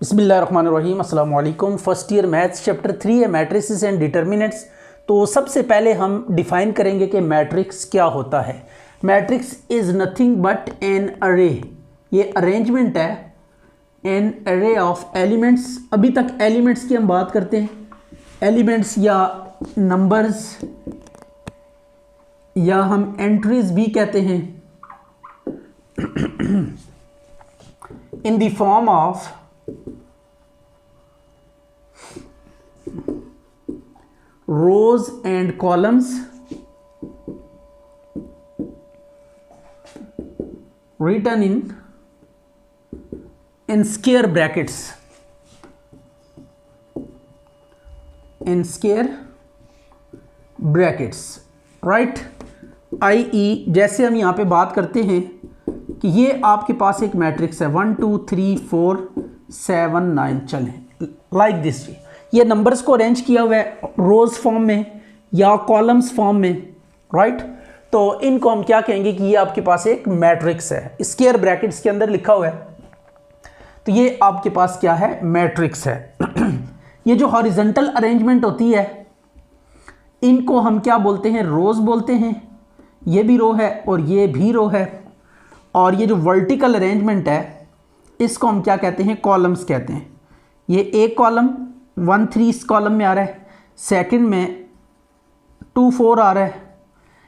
बिस्मिल्लाहिर्रहमानिर्रहीम अस्सलाम वालेकुम। फर्स्ट ईयर मैथ्स चैप्टर 3 है मैट्रिसेस एंड डिटर्मिनेंट्स। तो सबसे पहले हम डिफाइन करेंगे कि मैट्रिक्स क्या होता है। Matrix is nothing but an array, ये अरेंजमेंट है, एन अरे ऑफ एलिमेंट्स। अभी तक एलिमेंट्स की हम बात करते हैं, एलिमेंट्स या नंबर्स या हम एंट्रीज भी कहते हैं, in the form of rows and columns written in square brackets, right. i.e. जैसे हम यहाँ पे बात करते हैं कि ये आपके पास एक मैट्रिक्स है 1 2 3 4 7 9, चलें लाइक दिस। ये नंबर्स को अरेंज किया हुआ है रोज फॉर्म में या कॉलम्स फॉर्म में, राइट। तो इनको हम क्या कहेंगे कि ये आपके पास एक मैट्रिक्स है, स्क्वायर ब्रैकेट्स के अंदर लिखा हुआ है। तो ये आपके पास क्या है, मैट्रिक्स है। ये जो हॉरिजॉन्टल अरेंजमेंट होती है इनको हम क्या बोलते हैं, रोज बोलते हैं। ये भी रो है और ये भी रो है। और ये जो वर्टिकल अरेंजमेंट है इसको हम क्या कहते हैं, कॉलम्स कहते हैं। ये एक कॉलम 1 3 इस कॉलम में आ रहा है, सेकंड में 2 4 आ रहा है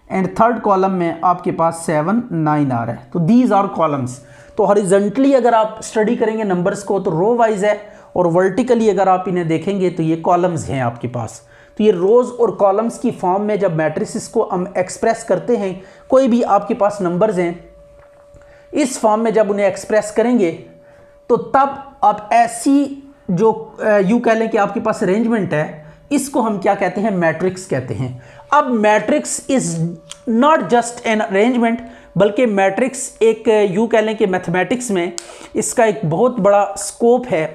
एंड थर्ड कॉलम में आपके पास 7 9 आ रहा है। तो दीज आर कॉलम्स। तो हॉरिजॉन्टली अगर आप स्टडी करेंगे नंबर्स को तो रो वाइज है, और वर्टिकली अगर आप इन्हें देखेंगे तो ये कॉलम्स हैं आपके पास। तो ये रोज़ और कॉलम्स की फॉर्म में जब मैट्रिसेस को हम एक्सप्रेस करते हैं, कोई भी आपके पास नंबर्स हैं इस फॉर्म में जब उन्हें एक्सप्रेस करेंगे तो तब आप ऐसी जो यूँ कह लें कि आपके पास अरेंजमेंट है इसको हम क्या कहते हैं, मैट्रिक्स कहते हैं। अब matrix is not just an arrangement, बल्कि मैट्रिक्स एक यूँ कह लें कि मैथमेटिक्स में इसका एक बहुत बड़ा स्कोप है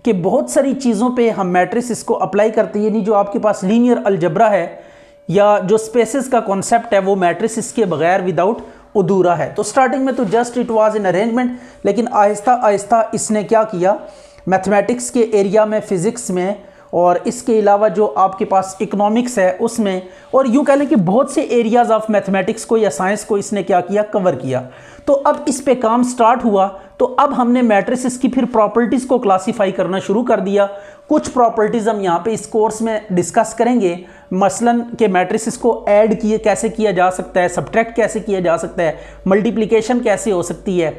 कि बहुत सारी चीज़ों पे हम मैट्रिक्स इसको अप्लाई करते हैं। यानी जो आपके पास लीनियर अलजबरा है या जो स्पेसेस का कॉन्सेप्ट है वो मैट्रिक्स इसके बगैर विदाउट अधूरा है। तो स्टार्टिंग में तो just it was an arrangement, लेकिन आहिस्ता आहिस्ता इसने क्या किया, मैथमेटिक्स के एरिया में, फिज़िक्स में, और इसके अलावा जो आपके पास इकोनॉमिक्स है उसमें, और यूँ कह लें कि बहुत से एरियाज़ ऑफ मैथमेटिक्स को या साइंस को इसने क्या किया, कवर किया। तो अब इस पे काम स्टार्ट हुआ तो अब हमने मैट्रिसेस की फिर प्रॉपर्टीज़ को क्लासीफाई करना शुरू कर दिया। कुछ प्रॉपर्टीज़ हम यहाँ पे इस कोर्स में डिस्कस करेंगे, मसलन के मैट्रिसेस को ऐड किए कैसे किया जा सकता है, सब्ट्रैक्ट कैसे किया जा सकता है, मल्टीप्लिकेशन कैसे हो सकती है,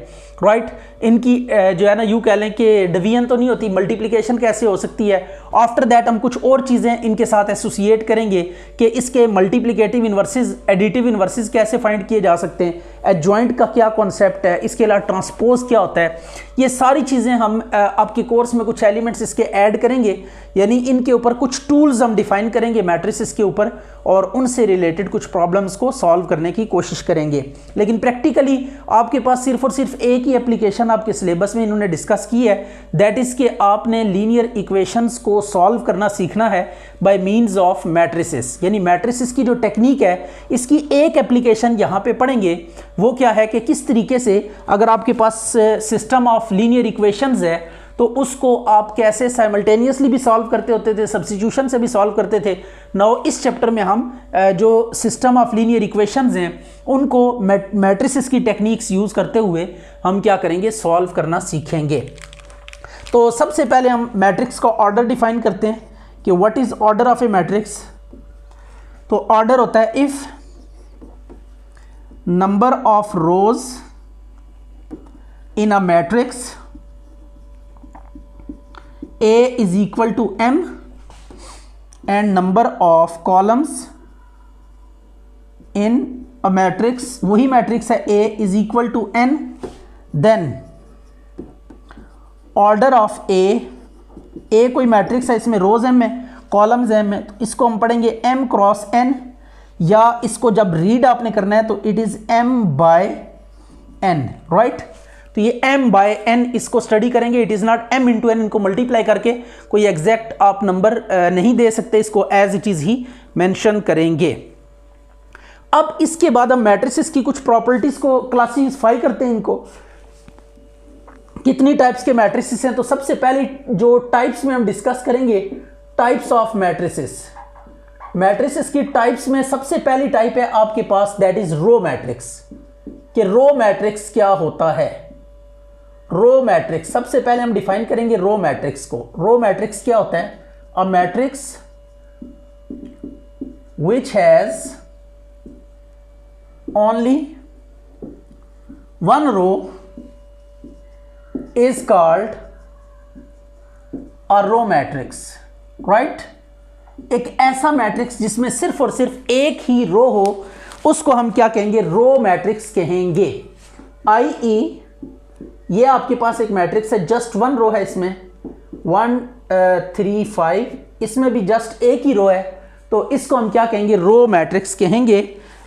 राइट। इनकी जो है ना यूँ कह लें कि डिवीजन तो नहीं होती, मल्टीप्लिकेशन कैसे हो सकती है। आफ्टर दैट हम कुछ और चीज़ें इनके साथ एसोसिएट करेंगे कि इसके मल्टीप्लिकेटिव इन्वर्सेस, एडिटिव इन्वर्सेस कैसे फाइंड किए जा सकते हैं, एडजॉइंट का क्या कॉन्सेप्ट है, इसके अलावा ट्रांसपोज क्या होता है। ये सारी चीज़ें हम आपके कोर्स में कुछ एलिमेंट्स इसके ऐड करेंगे, यानी इनके ऊपर कुछ टूल्स हम डिफाइन करेंगे मैट्रिसेस के ऊपर, और उनसे रिलेटेड कुछ प्रॉब्लम्स को सॉल्व करने की कोशिश करेंगे। लेकिन प्रैक्टिकली आपके पास सिर्फ और सिर्फ एक ही एप्लीकेशन आपके सिलेबस में इन्होंने डिस्कस की है, दैट इज़ कि आपने लीनियर इक्वेशंस को सॉल्व करना सीखना है बाय मींस ऑफ मैट्रिसेस। यानी मैट्रिसेस की जो टेक्निक है इसकी एक एप्लीकेशन यहाँ पे पढ़ेंगे। वो क्या है कि किस तरीके से अगर आपके पास सिस्टम ऑफ लीनियर इक्वेशंस है तो उसको आप कैसे साइमल्टेनियसली भी सॉल्व करते होते थे, सब्स्टिट्यूशन से भी सॉल्व करते थे। नाउ इस चैप्टर में हम जो सिस्टम ऑफ लीनियर इक्वेशंस हैं उनको मैट्रिसेस की टेक्निक्स यूज़ करते हुए हम क्या करेंगे, सॉल्व करना सीखेंगे। तो सबसे पहले हम मैट्रिक्स का ऑर्डर डिफाइन करते हैं कि what is order of A matrix. तो ऑर्डर होता है if number of rose in a matrix A is equal to m and number of columns in a matrix, वही मैट्रिक्स है A is equal to n, then order of A कोई matrix है, इसमें रोज m है, columns m है, तो इसको हम पढ़ेंगे m क्रॉस n, या इसको जब रीड आपने करना है तो it is m by n, right. तो ये m बाय n इसको स्टडी करेंगे, it is not m into n, इनको मल्टीप्लाई करके कोई एग्जैक्ट आप नंबर नहीं दे सकते, इसको एज इट इज़ ही मेंशन करेंगे। अब इसके बाद हम मैट्रिसेस की कुछ प्रॉपर्टीज़ को क्लासीफाई करते हैं इनको, कि कितनी टाइप्स के मैट्रिसेस हैं? तो सबसे पहले जो टाइप्स में हम डिस्कस करेंगे, टाइप्स ऑफ मैट्रिसेस। मैट्रिसेस की टाइप्स में सबसे पहली टाइप है आपके पास दैट इज रो मैट्रिक्स। कि रो मैट्रिक्स क्या होता है? रो मैट्रिक्स सबसे पहले हम डिफाइन करेंगे रो मैट्रिक्स को। रो मैट्रिक्स क्या होता है? A matrix which has only one row is called a row matrix, right? एक ऐसा मैट्रिक्स जिसमें सिर्फ और सिर्फ एक ही रो हो उसको हम क्या कहेंगे? रो मैट्रिक्स कहेंगे। i.e. ये आपके पास एक मैट्रिक्स है, जस्ट वन रो है, इसमें 1 3 5, इसमें भी जस्ट एक ही रो है, तो इसको हम क्या कहेंगे? रो मैट्रिक्स कहेंगे।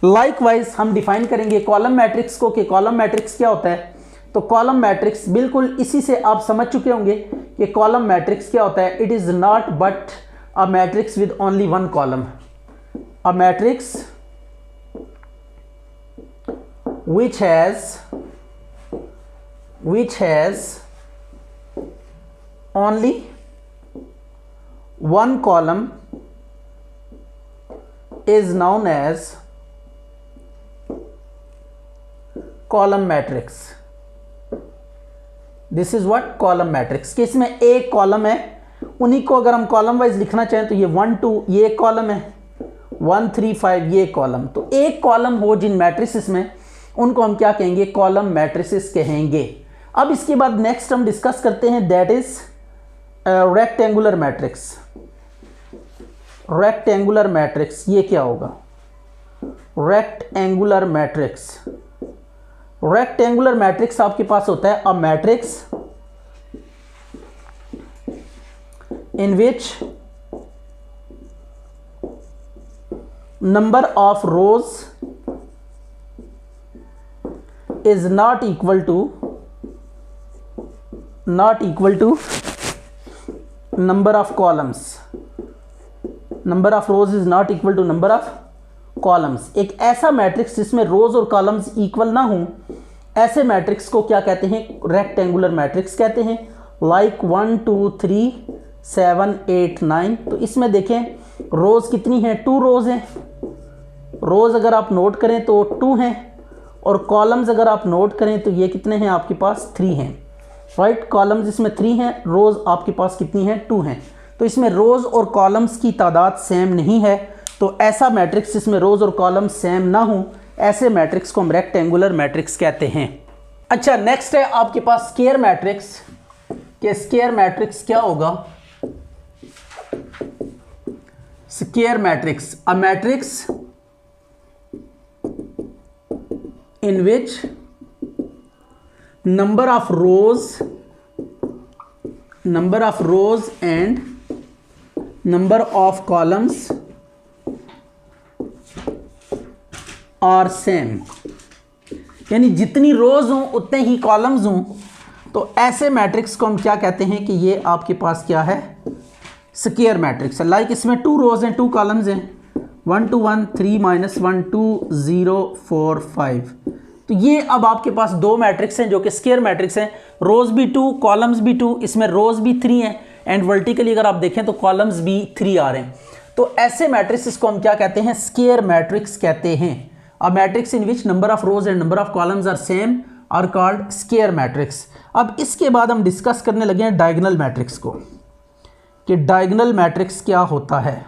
लाइकवाइज हम डिफाइन करेंगे कॉलम मैट्रिक्स को कि कॉलम मैट्रिक्स क्या होता है। तो कॉलम मैट्रिक्स बिल्कुल इसी से आप समझ चुके होंगे कि कॉलम मैट्रिक्स क्या होता है। It is not but a matrix with only one column. A matrix which has only one column is known as column matrix. This is what column matrix, कि इसमें एक कॉलम है, उन्हीं को अगर हम कॉलम वाइज लिखना चाहें तो ये 1 2 ये एक कॉलम है, 1 3 5 ये कॉलम। तो एक कॉलम हो जिन मैट्रिसेस में, उनको हम क्या कहेंगे? कॉलम मैट्रिसेस कहेंगे। अब इसके बाद नेक्स्ट हम डिस्कस करते हैं that is rectangular matrix. Rectangular matrix ये क्या होगा? रेक्टेंगुलर मैट्रिक्स, रेक्टेंगुलर मैट्रिक्स आपके पास होता है अ matrix in which number of rose is not equal to number of columns. Number of rows is not equal to number of columns. एक ऐसा matrix जिसमें रोज और कॉलम्स इक्वल ना हो, ऐसे मैट्रिक्स को क्या कहते हैं? रेक्टेंगुलर मैट्रिक्स कहते हैं। लाइक 1 2 3 7 8 9। तो इसमें देखें रोज कितनी हैं? 2 रोज हैं। रोज अगर आप नोट करें तो 2 हैं, और कॉलम्स अगर आप नोट करें तो ये कितने हैं? आपके पास 3 हैं, राइट? कॉलम्स इसमें 3 हैं, रोज आपके पास कितनी हैं? 2 हैं। तो इसमें रोज और कॉलम्स की तादाद सेम नहीं है, तो ऐसा मैट्रिक्स जिसमें रोज और कॉलम्स सेम ना हो, ऐसे मैट्रिक्स को हम रेक्टेंगुलर मैट्रिक्स कहते हैं। अच्छा, नेक्स्ट है आपके पास स्क्वायर मैट्रिक्स। कि स्क्वायर मैट्रिक्स क्या होगा? Square matrix a matrix in which number of rows and number of columns are same, यानी जितनी रोज हों उतने ही कॉलम्स हों, तो ऐसे मैट्रिक्स को हम क्या कहते हैं? कि ये आपके पास क्या है? स्क्वायर मैट्रिक्स है। लाइक इसमें 2 रोज हैं, 2 कॉलम्स हैं, 1 2 1 3 -1 2 0 4 5। तो ये अब आपके पास 2 मैट्रिक्स हैं जो कि स्क्वायर मैट्रिक्स हैं। रोज भी 2 कॉलम्स भी 2, इसमें रोज भी 3 हैं, एंड वर्टिकली अगर आप देखें तो कॉलम्स भी 3 आ रहे हैं। तो ऐसे मैट्रिक्स को हम क्या कहते हैं? स्क्वायर मैट्रिक्स कहते हैं। A matrix in which number of rows and number of columns are same are called square matrix. अब इसके बाद हम डिस्कस करने लगे हैं डायगोनल मैट्रिक्स को, कि डायगोनल मैट्रिक्स क्या होता है।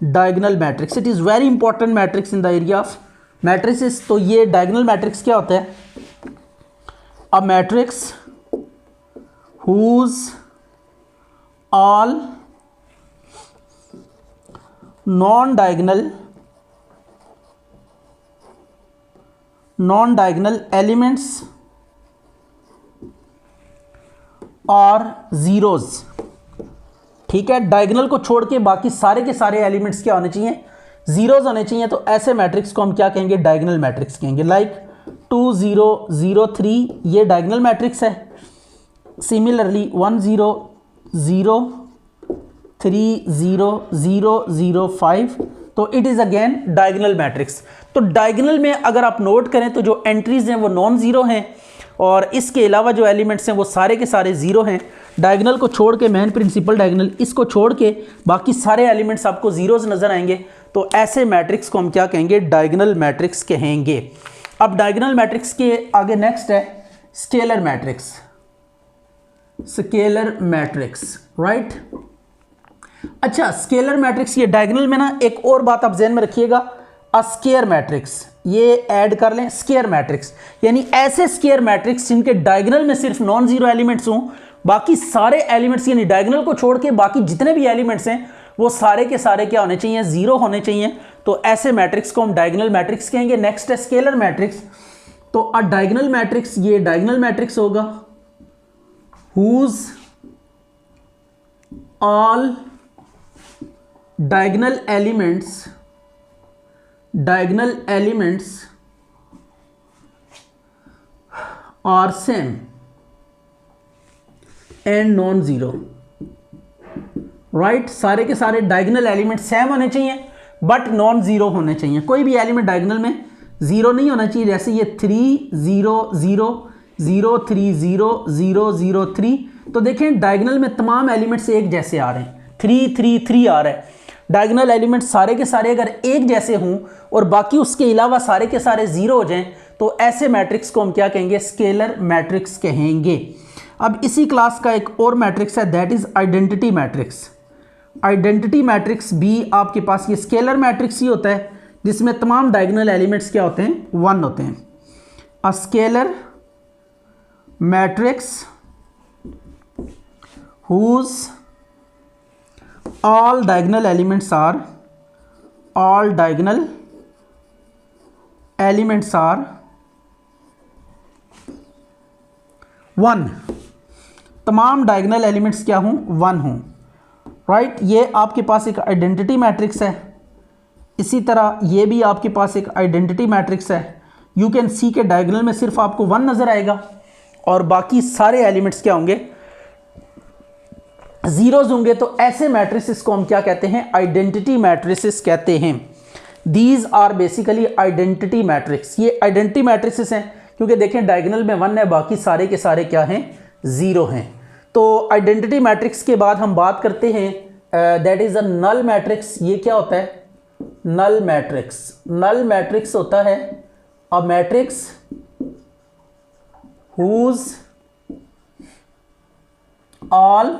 Diagonal matrix, it is very important matrix in the area of matrices. तो ये डायगोनल मैट्रिक्स क्या होता है? A matrix whose all non-diagonal elements are zeros। ठीक है, डायगोनल को छोड़ के बाकी सारे के सारे एलिमेंट्स क्या होने चाहिए? जीरोज होने चाहिए। तो ऐसे मैट्रिक्स को हम क्या कहेंगे? डायगोनल मैट्रिक्स कहेंगे। लाइक 2 0 0 3 ये डायगोनल मैट्रिक्स है। सिमिलरली 1 0 0 3 0 0 0 5, तो it is again diagonal matrix. तो डायगोनल में अगर आप नोट करें तो जो एंट्रीज हैं वो नॉन ज़ीरो हैं, और इसके अलावा जो एलिमेंट्स हैं वो सारे के सारे ज़ीरो हैं। डायगोनल को छोड़ के, मेन प्रिंसिपल डायगोनल, इसको छोड़ के बाकी सारे एलिमेंट्स आपको ज़ीरोज़ नज़र आएंगे। तो ऐसे मैट्रिक्स को हम क्या कहेंगे? डायगोनल मैट्रिक्स कहेंगे। अब डायगोनल मैट्रिक्स के आगे नेक्स्ट है scalar matrix. Scalar matrix, right. अच्छा, स्केलर मैट्रिक्स, ये डायगोनल में ना एक और बात आप ध्यान में रखिएगा, स्क्वायर मैट्रिक्स, ये ऐड कर लें। स्क्वायर मैट्रिक्स यानी ऐसे स्क्वायर मैट्रिक्स जिनके डायगोनल में सिर्फ नॉन जीरो एलिमेंट्स हों, बाकी सारे एलिमेंट्स यानी डायगोनल को छोड़ के बाकी जितने भी एलिमेंट्स हैं वो सारे के सारे क्या होने चाहिए? जीरो होने चाहिए। तो ऐसे मैट्रिक्स को हम डायगोनल मैट्रिक्स कहेंगे। नेक्स्ट है स्केलर मैट्रिक्स। तो अ डायगोनल मैट्रिक्स, ये डायगोनल मैट्रिक्स होगा whose all diagonal elements are same and non zero, right. सारे के सारे डायगोनल एलिमेंट सेम होने चाहिए बट नॉन जीरो होने चाहिए। कोई भी एलिमेंट डायगोनल में जीरो नहीं होना चाहिए। जैसे ये 3 0 0 0 3 0 0 0 3, तो देखें डायगोनल में तमाम एलिमेंट्स एक जैसे आ रहे हैं, 3 3 3 आ रहा है। डायगोनल एलिमेंट सारे के सारे अगर एक जैसे हों और बाकी उसके अलावा सारे के सारे जीरो हो जाएं, तो ऐसे मैट्रिक्स को हम क्या कहेंगे? स्केलर मैट्रिक्स कहेंगे। अब इसी क्लास का एक और मैट्रिक्स है, that is identity matrix. Identity matrix भी आपके पास ये स्केलर मैट्रिक्स ही होता है जिसमें तमाम डायगोनल एलिमेंट्स क्या होते हैं? 1 होते हैं। A scalar matrix whose all diagonal elements are 1। तमाम डायगोनल एलिमेंट्स क्या हों? 1 हों, राइट। ये आपके पास एक आइडेंटिटी मैट्रिक्स है। इसी तरह ये भी आपके पास एक आइडेंटिटी मैट्रिक्स है। यू कैन सी के डायगोनल में सिर्फ आपको 1 नज़र आएगा और बाकी सारे एलिमेंट्स क्या होंगे? जीरोज होंगे। तो ऐसे मैट्रिसेस को हम क्या कहते हैं? आइडेंटिटी मैट्रिसेस कहते हैं। These are basically identity matrix. ये आइडेंटिटी मैट्रिसेस हैं क्योंकि देखें डायगोनल में 1 है, बाकी सारे के सारे क्या हैं? जीरो हैं। तो आइडेंटिटी मैट्रिक्स के बाद हम बात करते हैं that is a null matrix. ये क्या होता है? Null matrix. नल मैट्रिक्स होता है a matrix whose all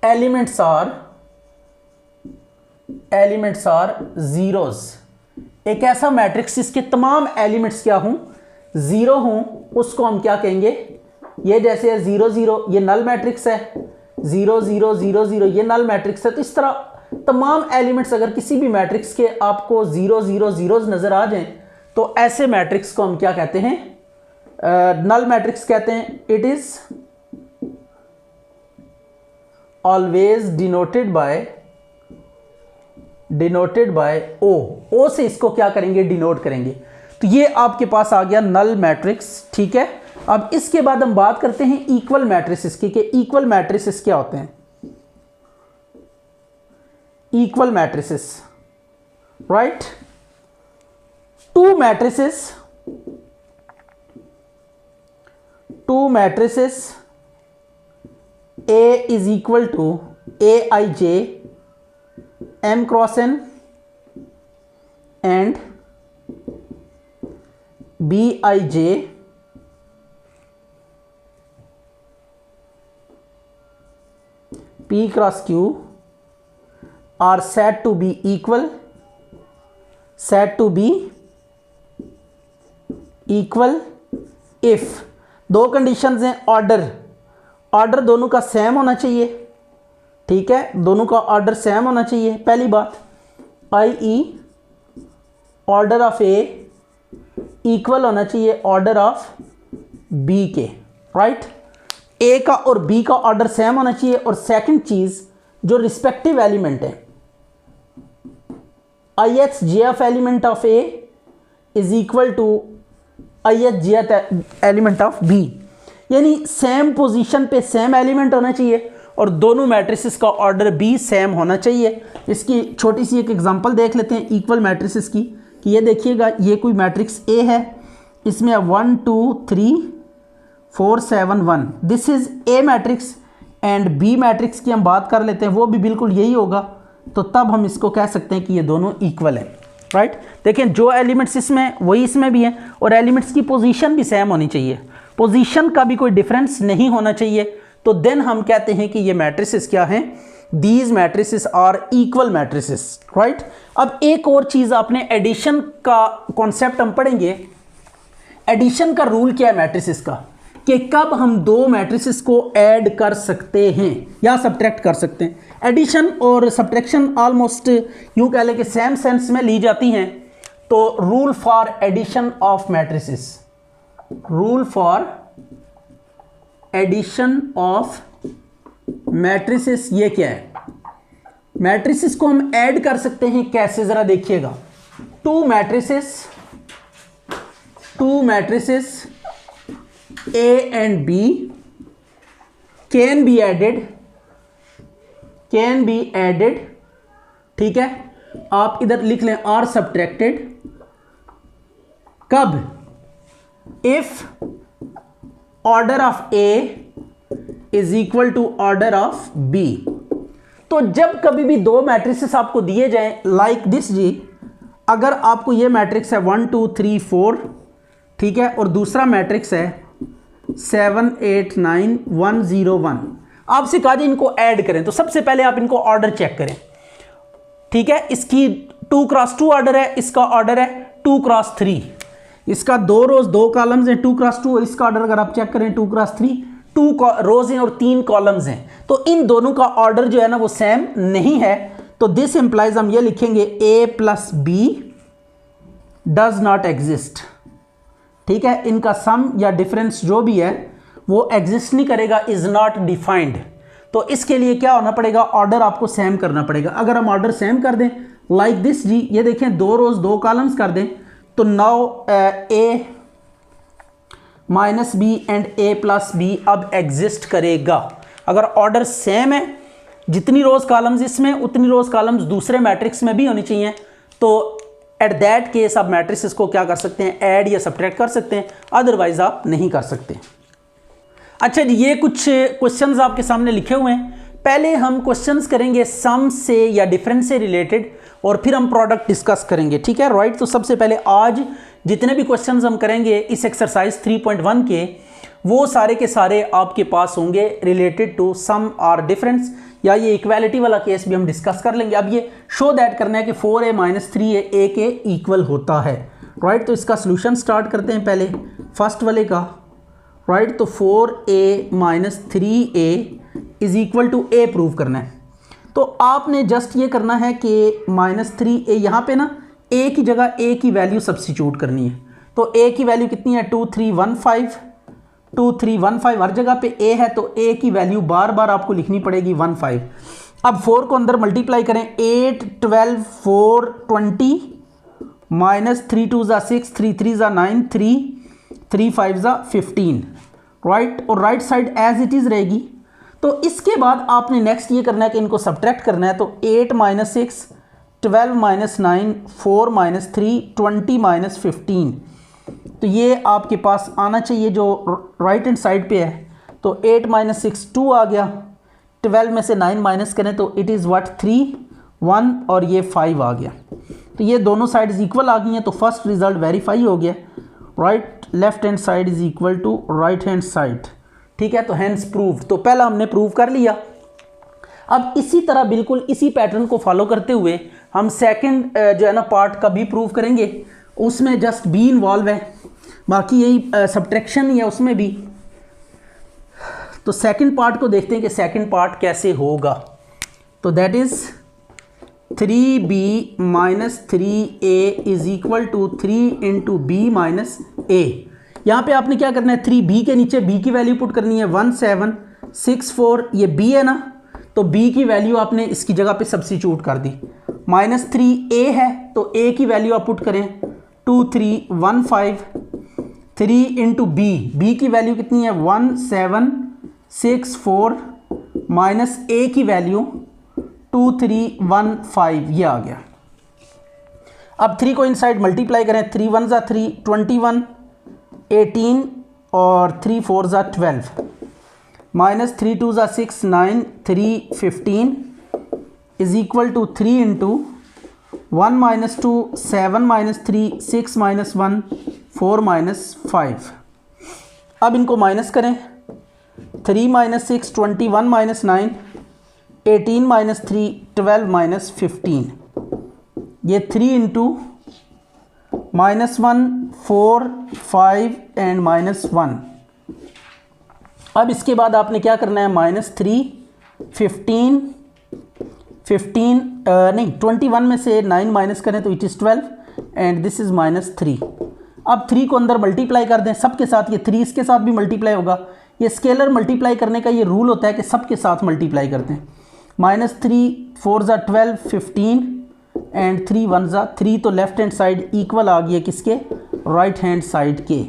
elements are zeros। एक ऐसा मैट्रिक्स जिसके तमाम एलिमेंट्स क्या हों? जीरो हों, उसको हम क्या कहेंगे? ये जैसे है 0 0, ये नल मैट्रिक्स है। 0 0 0 0, ये नल मैट्रिक्स है। तो इस तरह तमाम एलिमेंट्स अगर किसी भी मैट्रिक्स के आपको 0 0 0 नजर आ जाएं, तो ऐसे मैट्रिक्स को हम क्या कहते हैं? नल मैट्रिक्स कहते हैं। It is always denoted by O. O से इसको क्या करेंगे? डिनोट करेंगे। तो ये आपके पास आ गया नल मैट्रिक्स, ठीक है। अब इसके बाद हम बात करते हैं इक्वल मैट्रिसेस की, कि इक्वल मैट्रिसेस क्या होते हैं? Equal matrices, right. To matrices A is equal to Aij M cross N and Bij P cross Q are said to be equal if दो कंडीशंस हैं। ऑर्डर दोनों का सेम होना चाहिए, ठीक है, दोनों का ऑर्डर सेम होना चाहिए पहली बात, i.e. Order of A equal होना चाहिए ऑर्डर ऑफ बी के, राइट। ए का और बी का ऑर्डर सेम होना चाहिए। और सेकंड चीज, जो रिस्पेक्टिव एलिमेंट है, ith jth element of A is equal to ith jth element of B, यानी सेम पोजीशन पे सेम एलिमेंट होना चाहिए और दोनों मैट्रिसेस का ऑर्डर भी सेम होना चाहिए। इसकी छोटी सी एक एग्जांपल देख लेते हैं इक्वल मैट्रिसेस की, कि ये देखिएगा, ये कोई मैट्रिक्स ए है, इसमें 1 2 3 4 7 1, this is A matrix and B matrix की हम बात कर लेते हैं, वो भी बिल्कुल यही होगा, तो तब हम इसको कह सकते हैं कि ये दोनों इक्वल है। राइट, देखें जो एलिमेंट्स इसमें वही इसमें भी हैं और एलिमेंट्स की पोजीशन भी सेम होनी चाहिए, पोजीशन का भी कोई डिफरेंस नहीं होना चाहिए, तो देन हम कहते हैं कि ये मैट्रिसेस क्या हैं, these matrices are equal matrices. Right, अब एक और चीज़ आपने एडिशन का कॉन्सेप्ट हम पढ़ेंगे। एडिशन का रूल क्या है मैट्रिसेस का, कि कब हम दो मैट्रिसेस को ऐड कर सकते हैं या सब्ट्रैक्ट कर सकते हैं। एडिशन और सब्ट्रैक्शन ऑलमोस्ट यूं कह लें कि सेम सेंस में ली जाती हैं। तो rule for addition of matrices, rule for addition of matrices ये क्या है, मैट्रिसेस को हम ऐड कर सकते हैं कैसे, जरा देखिएगा। To matrices A and B can be added, ठीक है, आप इधर लिख लें आर सब्ट्रैक्टेड, कब, if order of A is equal to order of B। तो जब कभी भी दो मैट्रिसेस आपको दिए जाएं लाइक दिस जी, अगर आपको ये मैट्रिक्स है 1 2 3 4, ठीक है, और दूसरा मैट्रिक्स है 7 8 9 1 0 1, आपसे कहा जाए इनको ऐड करें, तो सबसे पहले आप इनको ऑर्डर चेक करें। ठीक है, इसकी 2 क्रॉस 2 ऑर्डर है, इसका ऑर्डर है 2 क्रॉस 3, इसका 2 रोज 2 कॉलम्स हैं 2 क्रॉस 2, और इसका ऑर्डर अगर आप चेक करें 2 क्रॉस 3, 2 रोज हैं और 3 कॉलम्स हैं, तो इन दोनों का ऑर्डर जो है ना वो सेम नहीं है। तो दिस इंप्लाइज हम ये लिखेंगे A plus B does not exist. ठीक है, इनका सम या डिफरेंस जो भी है वो एग्जिस्ट नहीं करेगा, इज नॉट डिफाइंड। तो इसके लिए क्या होना पड़ेगा, ऑर्डर आपको सेम करना पड़ेगा। अगर हम ऑर्डर सेम कर दें लाइक दिस जी, ये देखें 2 रोज 2 कॉलम्स कर दें, तो now A minus B and A plus B अब एग्जिस्ट करेगा। अगर ऑर्डर सेम है, जितनी रोज कॉलम्स इसमें उतनी रोज कॉलम्स दूसरे मैट्रिक्स में भी होनी चाहिए, तो एट दैट केस आप मैट्रिक्स को क्या कर सकते हैं, ऐड या सब्ट्रैक्ट कर सकते हैं, अदरवाइज आप नहीं कर सकते। अच्छा जी, ये कुछ क्वेश्चंस आपके सामने लिखे हुए हैं। पहले हम क्वेश्चंस करेंगे सम से या डिफरेंस से रिलेटेड, और फिर हम प्रोडक्ट डिस्कस करेंगे। ठीक है, राइट। तो सबसे पहले आज जितने भी क्वेश्चंस हम करेंगे इस एक्सरसाइज 3.1 के, वो सारे के सारे आपके पास होंगे रिलेटेड टू सम और डिफरेंस, या ये इक्वालिटी वाला केस भी हम डिस्कस कर लेंगे। अब ये शो दैट करना है कि 4a माइनस 3a a के इक्वल होता है। राइट, तो इसका सोल्यूशन स्टार्ट करते हैं पहले फर्स्ट वाले का। राइट, तो 4a minus 3a is equal to a prove करना है। तो आपने जस्ट ये करना है कि माइनस 3a, यहाँ पे ना a की जगह a की वैल्यू सब्स्टिट्यूट करनी है। तो a की वैल्यू कितनी है, 2315, 2315, हर जगह पे a है, तो a की वैल्यू बार बार आपको लिखनी पड़ेगी 15। अब 4 को अंदर मल्टीप्लाई करें, 8 12 4 20 माइनस 3 2 ज़ा 6 3 3 ज़ा 9 3 3 5 ज़ा 15। राइट, और right side as it is रहेगी। तो इसके बाद आपने नेक्स्ट ये करना है कि इनको सब्ट्रैक्ट करना है। तो 8 माइनस 6 12 माइनस 9 4 माइनस 3 20 माइनस 15, तो ये आपके पास आना चाहिए जो राइट हैंड साइड पे है। तो 8 माइनस 6 2 आ गया, 12 में से 9 माइनस करें तो इट इज़ व्हाट 3 1, और ये 5 आ गया। तो ये दोनों साइड्स इक्वल आ गई हैं, तो फर्स्ट रिजल्ट वेरीफाई हो गया। Right, left hand side is equal to right hand side. ठीक है, तो हैंस प्रूव, तो पहला हमने प्रूव कर लिया। अब इसी तरह बिल्कुल इसी पैटर्न को फॉलो करते हुए हम सेकंड जो है ना पार्ट का भी प्रूव करेंगे। उसमें जस्ट बी इन्वॉल्व है, बाकी यही सब्ट्रैक्शन ही है उसमें भी। तो सेकंड पार्ट को देखते हैं कि सेकंड पार्ट कैसे होगा। तो that is 3b minus 3a is equal to 3 into B minus a। यहाँ पे आपने क्या करना है, 3b के नीचे b की वैल्यू पुट करनी है 1764, ये b है ना, तो b की वैल्यू आपने इसकी जगह पे सब्स्टिट्यूट कर दी। माइनस 3a है, तो a की वैल्यू आप पुट करें 2315, 3 इंटू बी की वैल्यू कितनी है 1764, माइनस a की वैल्यू 2315, ये आ गया। अब 3 को इनसाइड मल्टीप्लाई करें, 3 1 ज़ा 3 21, 18 और 3 4 ज़ा 12, माइनस 3 2 ज़ा 6 9 3 15 is equal to 3 into 1 minus 2 7 minus 3 6 minus 1 4 minus 5। अब इनको माइनस करें, 3 माइनस 6 21 माइनस 9 18 माइनस 3 12 माइनस 15, ये 3 इंटू माइनस 1 4 5 एंड माइनस 1। अब इसके बाद आपने क्या करना है, माइनस 3 15 नहीं 21 में से 9 माइनस करें तो it is 12 and this is minus 3। अब 3 को अंदर मल्टीप्लाई कर दें सबके साथ, ये 3 इसके साथ भी मल्टीप्लाई होगा। ये स्केलर मल्टीप्लाई करने का ये रूल होता है कि सबके साथ मल्टीप्लाई करते हैं। माइनस 3 4 ज़ा 12 15 एंड 3 1 ज़ा 3, तो लेफ्ट हैंड साइड इक्वल आ गया किसके, राइट हैंड साइड के।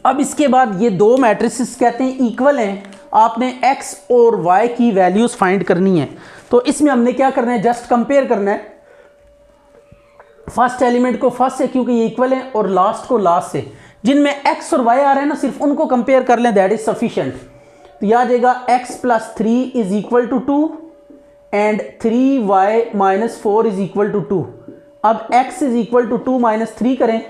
अब इसके बाद ये दो मैट्रिसेस कहते हैं इक्वल हैं, आपने x और y की वैल्यूज़ फाइंड करनी है। तो इसमें हमने क्या करना है, जस्ट कंपेयर करना है फर्स्ट एलिमेंट को फर्स्ट से क्योंकि ये इक्वल है, और लास्ट को लास्ट से। जिनमें x और y आ रहे हैं ना सिर्फ उनको कंपेयर कर लें, दैट इज सफिशिएंट। तो याद आएगा x plus 3 is equal to 2 and 3y minus 4 is equal to 2। अब x is equal to 2 minus 3 करें,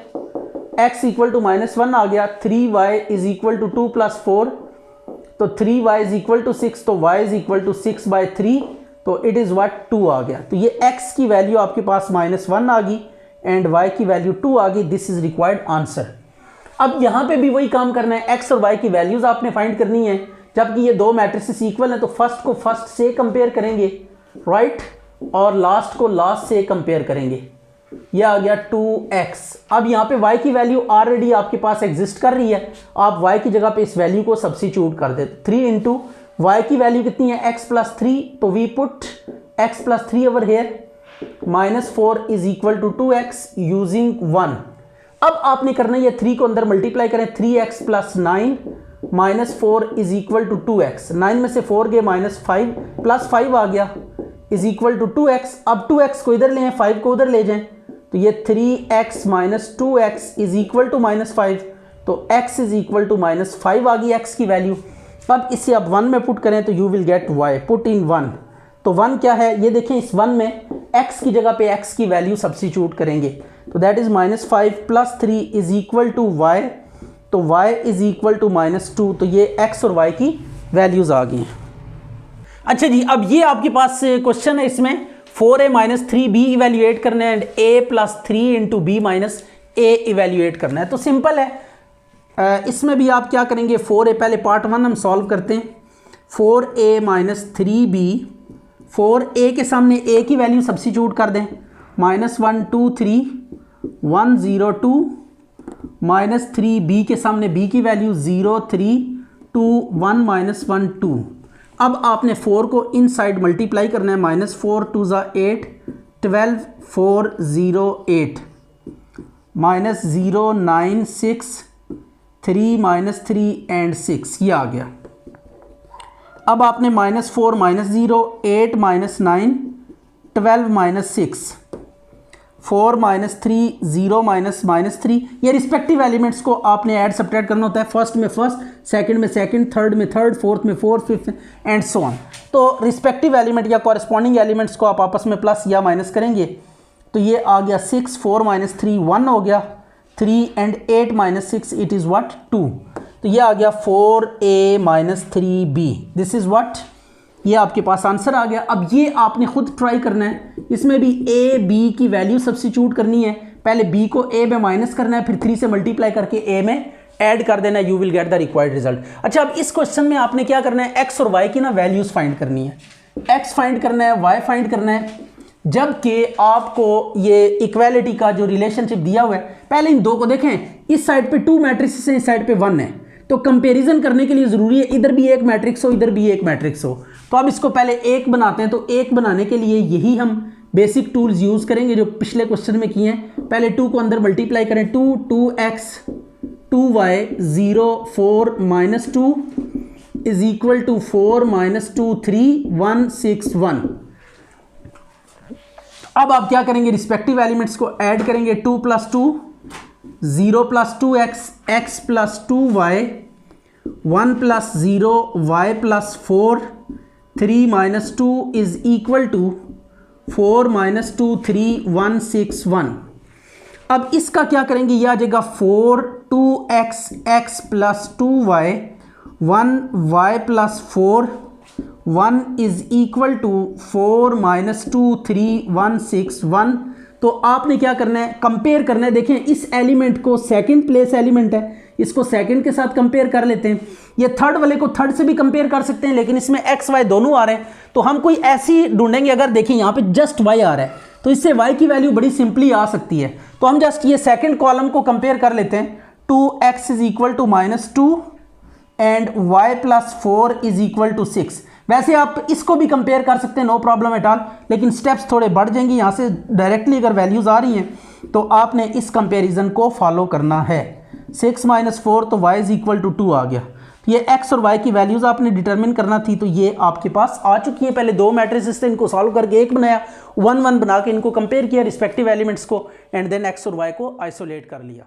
x इक्वल टू माइनस 1 आ गया, 3y is equal to 2 plus 4, तो 3y इज इक्वल टू 6, तो y is equal to 6 by 3, तो it is what 2 आ गया। तो ये x की वैल्यू आपके पास माइनस 1 आ गई एंड y की वैल्यू 2 आ गई। This is required answer. अब यहाँ पे भी वही काम करना है, x और y की वैल्यूज़ आपने फाइंड करनी है। जबकि ये दो मैट्रिसेस इक्वल हैं तो फर्स्ट को फर्स्ट से कंपेयर करेंगे, राइट, और लास्ट को लास्ट से कंपेयर करेंगे। यह आ गया 2x। अब यहाँ पे y की वैल्यू ऑलरेडी आपके पास एग्जिस्ट कर रही है, आप y की जगह पे इस वैल्यू को सब्स्टिट्यूट कर देते। 3 इंटू y की वैल्यू कितनी है, x प्लस 3, तो we put x plus 3 over here, minus 4 is equal to 2x using 1। अब आपने करना है ये 3 को अंदर मल्टीप्लाई करें, 3x plus 9 minus 4 is equal to 2x। 9 में से 4 गए माइनस 5 प्लस 5 आ गया इज इक्वल टू 2x। अब 2x को इधर ले, 5 को उधर ले जाएं, तो ये 3x minus 2x is equal to minus 5, तो x is equal to minus 5 आ गई x की वैल्यू। अब इसे अब 1 में पुट करें तो you will get y, put in 1। तो 1 क्या है ये देखें, इस 1 में x की जगह पे x की वैल्यू सब्स्टिट्यूट करेंगे, तो that is minus 5 plus 3 is equal to y, तो y is equal to minus 2। तो ये x और y की वैल्यूज आ गई हैं। अच्छा जी, अब ये आपके पास क्वेश्चन है, इसमें 4a माइनस 3b इवेल्युएट करना है and a plus 3 into b minus a evaluate करना है। तो सिंपल है, इसमें भी आप क्या करेंगे, 4a पहले पार्ट 1 हम सॉल्व करते हैं। 4a माइनस 3b, 4a के सामने a की वैल्यू सब्स्टिट्यूट कर दें, माइनस 1 2 3 1 0 2, माइनस 3b के सामने b की वैल्यू 0 3 2 1 माइनस 1 2। अब आपने 4 को इन साइड मल्टीप्लाई करना है, माइनस 4 2 ज़ा 8 12 4 0 8 माइनस 0 9 6 3 माइनस 3 एंड 6, ये आ गया। अब आपने minus 4 minus 0 8 minus 9 12 minus 6 4 minus 3 0 minus minus 3, ये रिस्पेक्टिव एलिमेंट्स को आपने ऐड सब्ट्रैक्ट करना होता है, फर्स्ट में फर्स्ट, सेकंड में सेकंड, थर्ड में थर्ड, फोर्थ में fourth, fifth and so on. तो रिस्पेक्टिव एलिमेंट या कॉरेस्पॉन्डिंग एलिमेंट्स को आप आपस में प्लस या माइनस करेंगे, तो ये आ गया 6 4 माइनस 3 1 हो गया, 3 and 8 minus 6 it is what 2। तो ये आ गया 4a minus 3b, this is what, ये आपके पास आंसर आ गया। अब ये आपने खुद ट्राई करना है, इसमें भी a b की वैल्यू सब्स्टिट्यूट करनी है, पहले b को a में माइनस करना है, फिर 3 से मल्टीप्लाई करके a में ऐड कर देना, you will get the required result. अच्छा, अब इस क्वेश्चन में आपने क्या करना है, x और y की ना वैल्यूज फाइंड करनी है, x फाइंड करना है, y फाइंड करना है, जबकि आपको ये इक्वालिटी का जो रिलेशनशिप दिया हुआ है, पहले इन दो को देखें, इस साइड पे 2 मैट्रिक्स हैं, इस साइड पे 1 है, तो कंपैरिजन करने के लिए ज़रूरी है इधर भी एक मैट्रिक्स हो इधर भी एक मैट्रिक्स हो। तो अब इसको पहले एक बनाते हैं, तो एक बनाने के लिए यही हम बेसिक टूल्स यूज़ करेंगे जो पिछले क्वेश्चन में किए हैं। पहले 2 को अंदर मल्टीप्लाई करें, 2 2x 2y 0 4 minus 2 is equal to 4 minus 2 3 1 6 1। अब आप क्या करेंगे, रिस्पेक्टिव एलिमेंट्स को ऐड करेंगे, 2 plus 2 0 plus 2x, x plus 2y, 1 plus 0, y plus 4, 3 minus 2 is equal to 4 minus 2, 3, 1, 6, 1। अब इसका क्या करेंगे, यह आ जाएगा 4 2x, x plus 2y, 1 y plus 4, 1 is equal to 4 minus 2, 3, 1, 6, 1। तो आपने क्या करना है, कंपेयर करना है। देखें इस एलिमेंट को, सेकंड प्लेस एलिमेंट है, इसको सेकंड के साथ कंपेयर कर लेते हैं। ये थर्ड वाले को थर्ड से भी कंपेयर कर सकते हैं, लेकिन इसमें एक्स वाई दोनों आ रहे हैं, तो हम कोई ऐसी ढूंढेंगे। अगर देखिए यहाँ पे जस्ट वाई आ रहा है, तो इससे वाई की वैल्यू बड़ी सिंपली आ सकती है। तो हम जस्ट ये सेकंड कॉलम को कंपेयर कर लेते हैं। 2x is equal to -2 and y plus 4 is equal to 6। वैसे आप इसको भी कंपेयर कर सकते हैं, नो प्रॉब्लम एट ऑल, लेकिन स्टेप्स थोड़े बढ़ जाएंगे। यहाँ से डायरेक्टली अगर वैल्यूज आ रही हैं तो आपने इस कंपेरिजन को फॉलो करना है। 6 माइनस 4 तो y इज इक्वल टू 2 आ गया। ये x और y की वैल्यूज आपने डिटरमिन करना थी, तो ये आपके पास आ चुकी है। पहले दो मैट्रिसेस थे, इनको सॉल्व करके एक बनाया, 1 1 बना के इनको कंपेयर किया रिस्पेक्टिव एलिमेंट्स को, एंड देन x और y को आइसोलेट कर लिया।